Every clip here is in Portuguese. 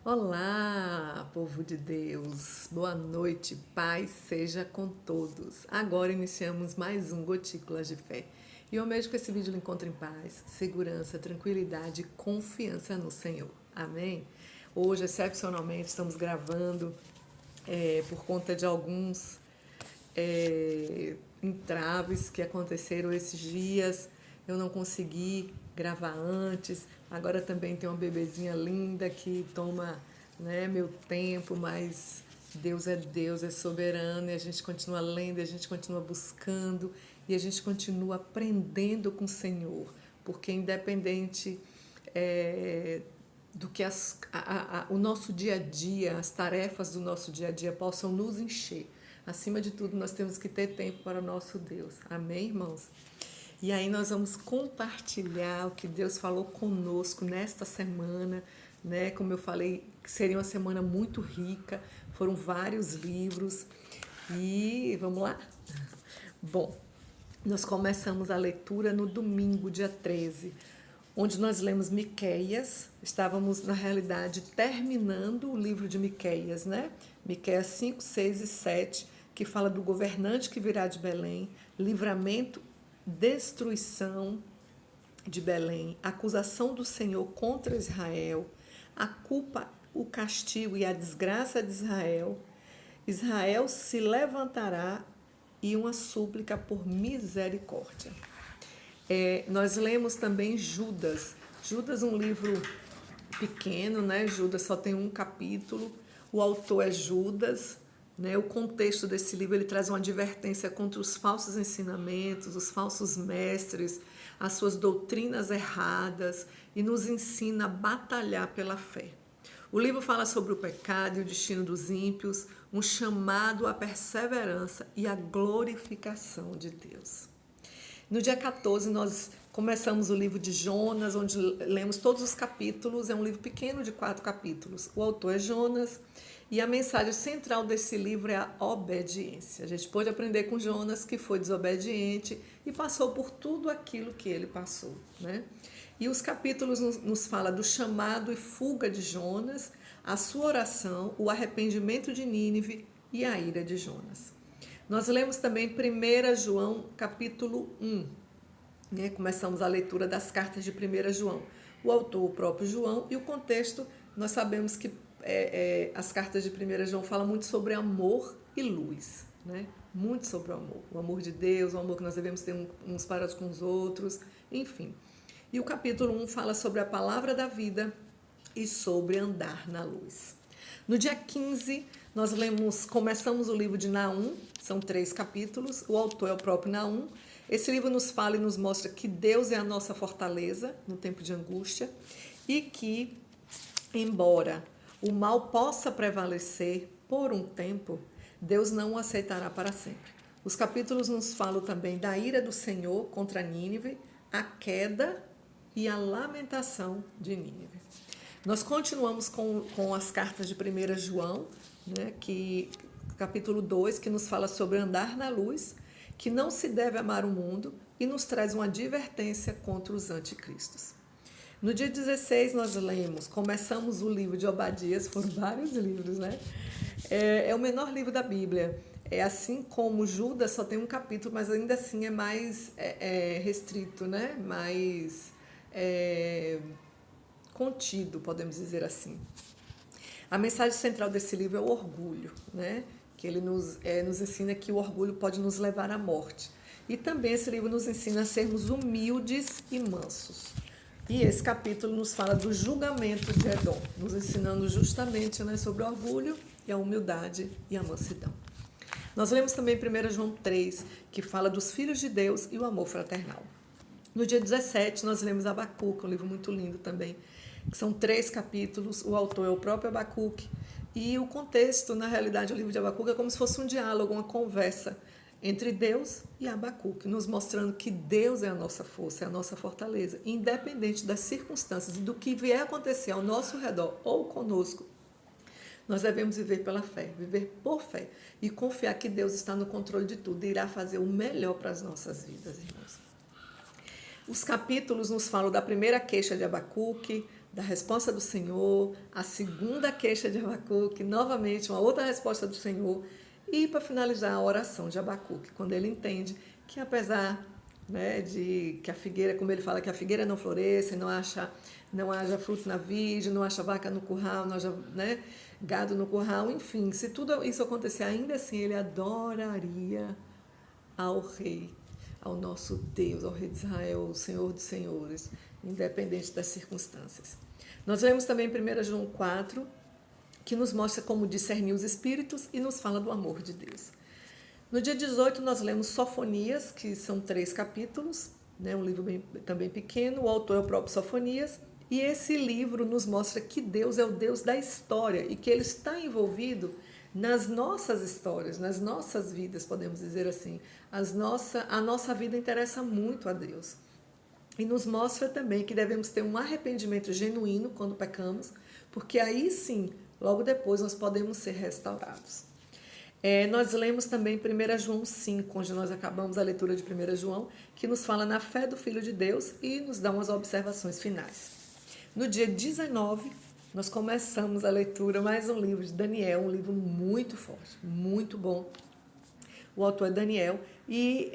Olá, povo de Deus, boa noite, paz seja com todos. Agora iniciamos mais um Gotículas de Fé. E eu mesmo que esse vídeo lhe encontre em paz, segurança, tranquilidade e confiança no Senhor. Amém? Hoje, excepcionalmente, estamos gravando por conta de alguns entraves que aconteceram esses dias. Eu não consegui gravar antes. Agora também tem uma bebezinha linda que toma, né, meu tempo, mas Deus, é soberano e a gente continua lendo, a gente continua buscando e a gente continua aprendendo com o Senhor, porque independente do que o nosso dia a dia, as tarefas do nosso dia a dia possam nos encher. Acima de tudo, nós temos que ter tempo para o nosso Deus. Amém, irmãos? E aí nós vamos compartilhar o que Deus falou conosco nesta semana, né? Como eu falei, seria uma semana muito rica, foram vários livros. E vamos lá? Bom, nós começamos a leitura no domingo, dia 13, onde nós lemos Miqueias. Estávamos, na realidade, terminando o livro de Miqueias, né? Miqueias 5, 6 e 7, que fala do governante que virá de Belém, livramento, destruição de Belém, acusação do Senhor contra Israel, a culpa, o castigo e a desgraça de Israel. Israel se levantará e uma súplica por misericórdia. Nós lemos também Judas. Judas, um livro pequeno, né? Judas só tem um capítulo. O autor é Judas, né? O contexto desse livro ele traz uma advertência contra os falsos ensinamentos, os falsos mestres, as suas doutrinas erradas e nos ensina a batalhar pela fé. O livro fala sobre o pecado e o destino dos ímpios, um chamado à perseverança e à glorificação de Deus. No dia 14, nós começamos o livro de Jonas, onde lemos todos os capítulos. É um livro pequeno de 4 capítulos. O autor é Jonas e a mensagem central desse livro é a obediência. A gente pôde aprender com Jonas, que foi desobediente e passou por tudo aquilo que ele passou, né? E os capítulos nos falam do chamado e fuga de Jonas, a sua oração, o arrependimento de Nínive e a ira de Jonas. Nós lemos também 1 João, capítulo 1. Né? Começamos a leitura das cartas de 1 João. O autor, o próprio João, e o contexto, nós sabemos que as cartas de 1 João falam muito sobre amor e luz. Né? Muito sobre o amor de Deus, o amor que nós devemos ter uns para com os outros, enfim. E o capítulo 1 fala sobre a palavra da vida e sobre andar na luz. No dia 15, nós começamos o livro de Naum, são 3 capítulos, o autor é o próprio Naum. Esse livro nos fala e nos mostra que Deus é a nossa fortaleza no tempo de angústia e que, embora o mal possa prevalecer por um tempo, Deus não o aceitará para sempre. Os capítulos nos falam também da ira do Senhor contra Nínive, a queda e a lamentação de Nínive. Nós continuamos com as cartas de 1 João, né, capítulo 2, que nos fala sobre andar na luz, que não se deve amar o mundo e nos traz uma advertência contra os anticristos. No dia 16 nós começamos o livro de Obadias, foram vários livros, né? É o menor livro da Bíblia. É assim como Judas só tem um capítulo, mas ainda assim é mais restrito, né? Mais contido, podemos dizer assim. A mensagem central desse livro é o orgulho, né? Que ele nos ensina que o orgulho pode nos levar à morte. E também esse livro nos ensina a sermos humildes e mansos. E esse capítulo nos fala do julgamento de Edom, nos ensinando justamente, né, sobre o orgulho e a humildade e a mansidão. Nós lemos também 1 João 3, que fala dos filhos de Deus e o amor fraternal. No dia 17, nós lemos Abacuque, um livro muito lindo também, que são 3 capítulos, o autor é o próprio Abacuque, e o contexto, na realidade, do livro de Abacuque é como se fosse um diálogo, uma conversa entre Deus e Abacuque, nos mostrando que Deus é a nossa força, é a nossa fortaleza, independente das circunstâncias e do que vier a acontecer ao nosso redor ou conosco, nós devemos viver pela fé, viver por fé e confiar que Deus está no controle de tudo e irá fazer o melhor para as nossas vidas, irmãos. Os capítulos nos falam da primeira queixa de Abacuque, da resposta do Senhor, a segunda queixa de Abacuque, novamente uma outra resposta do Senhor, e para finalizar a oração de Abacuque, quando ele entende que apesar, né, de que a figueira, como ele fala, que a figueira não floresça, não haja fruto na vide, não haja vaca no curral, não haja, né, gado no curral, enfim, se tudo isso acontecer, ainda assim ele adoraria ao Rei, ao nosso Deus, ao Rei de Israel, o Senhor dos Senhores, independente das circunstâncias. Nós vemos também em 1 João 4, que nos mostra como discernir os espíritos e nos fala do amor de Deus. No dia 18, nós lemos Sofonias, que são 3 capítulos, né, um livro também pequeno, o autor é o próprio Sofonias, e esse livro nos mostra que Deus é o Deus da história e que Ele está envolvido nas nossas histórias, nas nossas vidas, podemos dizer assim. A nossa vida interessa muito a Deus. E nos mostra também que devemos ter um arrependimento genuíno quando pecamos, porque aí sim, logo depois, nós podemos ser restaurados. Nós lemos também 1 João 5, onde nós acabamos a leitura de 1 João, que nos fala na fé do Filho de Deus e nos dá umas observações finais. No dia 19, nós começamos a leitura, mais um livro de Daniel, um livro muito forte, muito bom. O autor é Daniel, e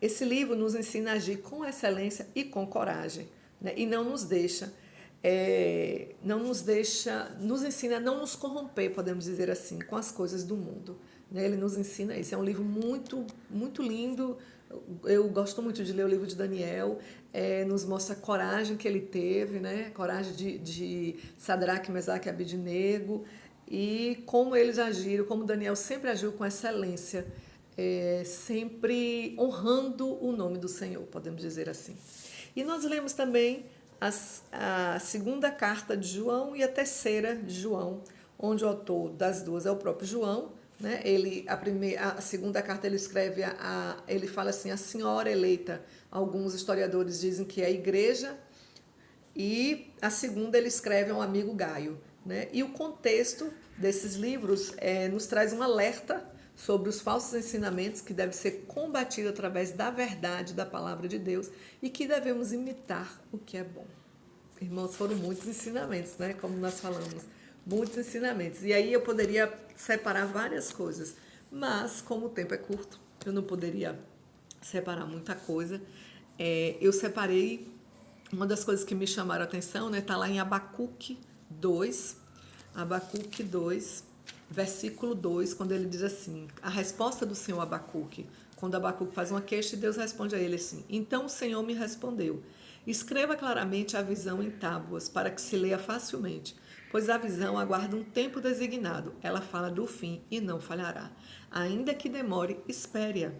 esse livro nos ensina a agir com excelência e com coragem, né? E não nos deixa, nos ensina a não nos corromper, podemos dizer assim, com as coisas do mundo, né? Ele nos ensina isso. É um livro muito, muito lindo. Eu gosto muito de ler o livro de Daniel. Nos mostra a coragem que ele teve, né? Coragem de Sadraque, Mesaque e Abednego, e como eles agiram, como Daniel sempre agiu com excelência, sempre honrando o nome do Senhor, podemos dizer assim. E nós lemos também a segunda carta de João e a terceira de João, onde o autor das duas é o próprio João, né? A segunda carta ele escreve, ele fala assim, a senhora eleita. Alguns historiadores dizem que é a igreja, e a segunda ele escreve a um amigo Gaio, né? E o contexto desses livros nos traz um alerta sobre os falsos ensinamentos que devem ser combatidos através da verdade da palavra de Deus e que devemos imitar o que é bom. Irmãos, foram muitos ensinamentos, né? Como nós falamos, muitos ensinamentos. E aí eu poderia separar várias coisas, mas como o tempo é curto, eu não poderia separar muita coisa. Eu separei uma das coisas que me chamaram a atenção, né? Está lá em Abacuque 2, versículo 2, quando ele diz assim, a resposta do Senhor a Abacuque, quando Abacuque faz uma queixa, Deus responde a ele assim, então o Senhor me respondeu, escreva claramente a visão em tábuas, para que se leia facilmente, pois a visão aguarda um tempo designado, ela fala do fim e não falhará, ainda que demore, espere-a,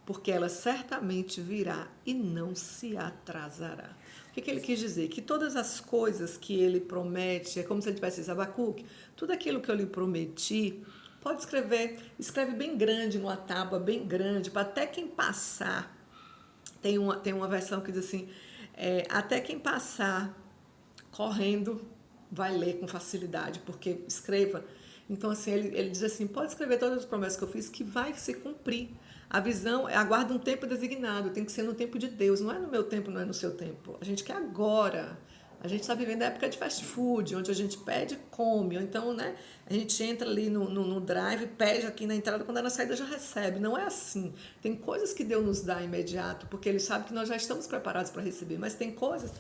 porque ela certamente virá e não se atrasará. O que ele quis dizer? Que todas as coisas que ele promete, é como se ele tivesse dito, Abacuque, tudo aquilo que eu lhe prometi, pode escreve bem grande, numa tábua bem grande, para até quem passar, tem uma versão que diz assim, até quem passar correndo vai ler com facilidade, porque escreva. Então, assim, ele diz assim, pode escrever todas as promessas que eu fiz que vai se cumprir. A visão aguarda um tempo designado, tem que ser no tempo de Deus, não é no meu tempo, não é no seu tempo. A gente quer agora. A gente está vivendo a época de fast food, onde a gente pede e come. Ou então, né, a gente entra ali no drive, pede aqui na entrada, quando é na saída já recebe. Não é assim. Tem coisas que Deus nos dá imediato, porque Ele sabe que nós já estamos preparados para receber. Mas tem coisas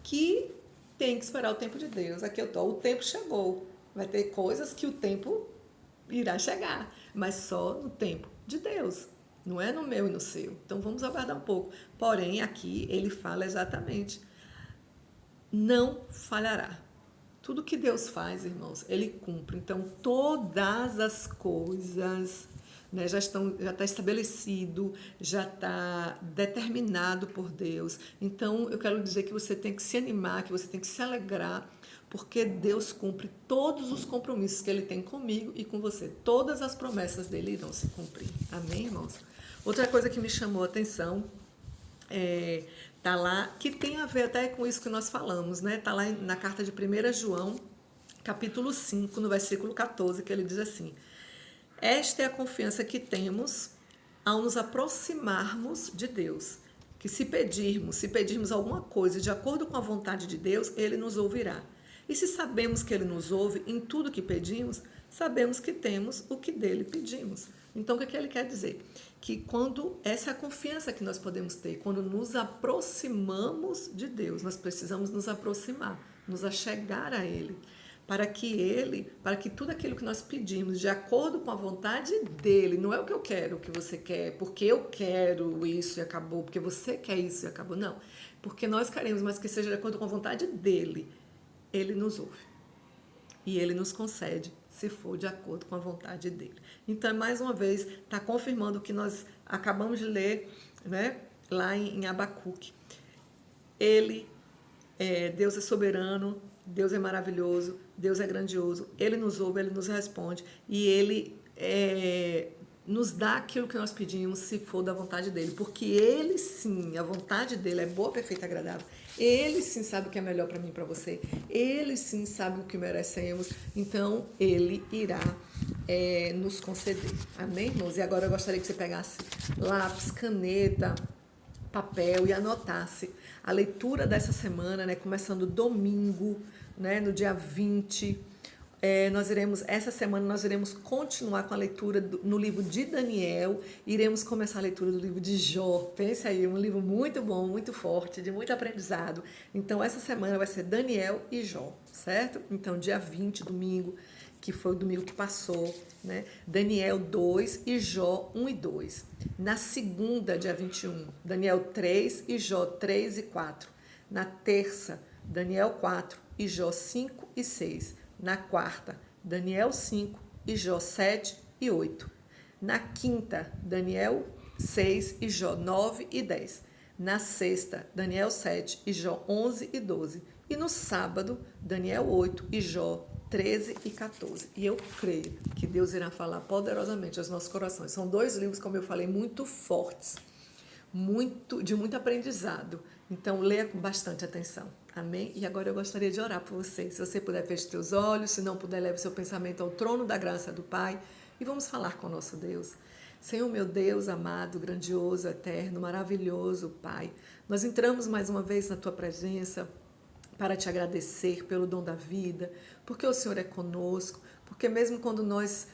que tem que esperar o tempo de Deus. Aqui eu estou, o tempo chegou. Vai ter coisas que o tempo irá chegar, mas só no tempo de Deus. Não é no meu e no seu. Então vamos aguardar um pouco. Porém, aqui ele fala exatamente, não falhará. Tudo que Deus faz, irmãos, Ele cumpre. Então todas as coisas, né, já está estabelecido, já está determinado por Deus. Então eu quero dizer que você tem que se animar, que você tem que se alegrar, porque Deus cumpre todos os compromissos que Ele tem comigo e com você. Todas as promessas dEle irão se cumprir. Amém, irmãos? Outra coisa que me chamou a atenção, tá lá, que tem a ver até com isso que nós falamos, né? Tá lá na carta de 1 João, capítulo 5, no versículo 14, que ele diz assim, esta é a confiança que temos ao nos aproximarmos de Deus. que se pedirmos alguma coisa de acordo com a vontade de Deus, Ele nos ouvirá. E se sabemos que Ele nos ouve em tudo que pedimos, sabemos que temos o que dele pedimos. Então, o que ele quer dizer? Que quando essa é a confiança que nós podemos ter, quando nos aproximamos de Deus, nós precisamos nos aproximar, nos achegar a Ele, para que tudo aquilo que nós pedimos, de acordo com a vontade dele, não é o que eu quero, o que você quer, porque eu quero isso e acabou, porque você quer isso e acabou, não. Porque nós queremos, mas que seja de acordo com a vontade dele, ele nos ouve. E ele nos concede, se for de acordo com a vontade dele. Então, mais uma vez, está confirmando o que nós acabamos de ler, né, lá em Abacuque. Deus é soberano, Deus é maravilhoso, Deus é grandioso, Ele nos ouve, Ele nos responde e Ele nos dá aquilo que nós pedimos se for da vontade dEle, porque Ele sim, a vontade dEle é boa, perfeita e agradável. Ele sim sabe o que é melhor para mim e para você, Ele sim sabe o que merecemos, então Ele irá nos conceder. Amém, irmãos? E agora eu gostaria que você pegasse lápis, caneta, papel e anotasse a leitura dessa semana, né, começando domingo, né, no dia 20. Essa semana nós iremos continuar com a leitura no livro de Daniel, iremos começar a leitura do livro de Jó. Pense aí, um livro muito bom, muito forte, de muito aprendizado. Então essa semana vai ser Daniel e Jó, certo? Então dia 20, domingo, que foi o domingo que passou, né? Daniel 2 e Jó 1 e 2. Na segunda, dia 21, Daniel 3 e Jó 3 e 4. Na terça, Daniel 4 e Jó 5 e 6. Na quarta, Daniel 5 e Jó 7 e 8. Na quinta, Daniel 6 e Jó 9 e 10. Na sexta, Daniel 7 e Jó 11 e 12. E no sábado, Daniel 8 e Jó 13 e 14. E eu creio que Deus irá falar poderosamente aos nossos corações. São 2 livros, como eu falei, muito fortes, de muito aprendizado. Então, leia com bastante atenção. Amém? E agora eu gostaria de orar por você. Se você puder, feche seus olhos. Se não puder, leve seu pensamento ao trono da graça do Pai. E vamos falar com o nosso Deus. Senhor, meu Deus amado, grandioso, eterno, maravilhoso, Pai. Nós entramos mais uma vez na Tua presença para te agradecer pelo dom da vida, porque o Senhor é conosco, porque mesmo quando nós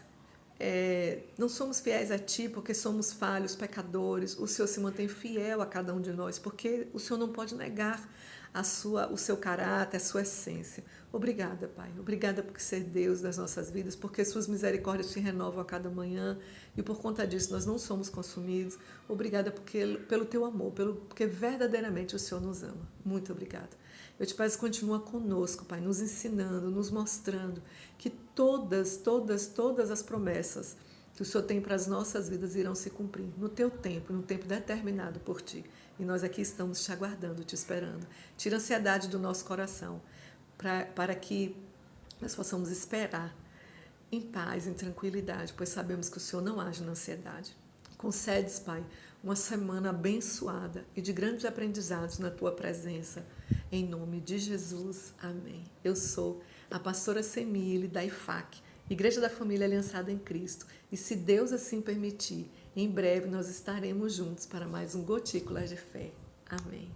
não somos fiéis a Ti, porque somos falhos, pecadores, o Senhor se mantém fiel a cada um de nós, porque o Senhor não pode negar o seu caráter, a sua essência. Obrigada, Pai. Obrigada por ser Deus das nossas vidas, porque suas misericórdias se renovam a cada manhã e por conta disso nós não somos consumidos. Obrigada pelo teu amor, porque verdadeiramente o Senhor nos ama. Muito obrigada. Eu te peço, continua conosco, Pai, nos ensinando, nos mostrando que todas as promessas que o Senhor tem para as nossas vidas irão se cumprir no teu tempo, no tempo determinado por Ti. E nós aqui estamos te aguardando, te esperando. Tira a ansiedade do nosso coração, para que nós possamos esperar em paz, em tranquilidade, pois sabemos que o Senhor não age na ansiedade. Concedes, Pai, uma semana abençoada e de grandes aprendizados na Tua presença. Em nome de Jesus. Amém. Eu sou a pastora Semile da IFAC, Igreja da Família Aliançada em Cristo. E se Deus assim permitir, em breve nós estaremos juntos para mais um Gotículas de Fé. Amém.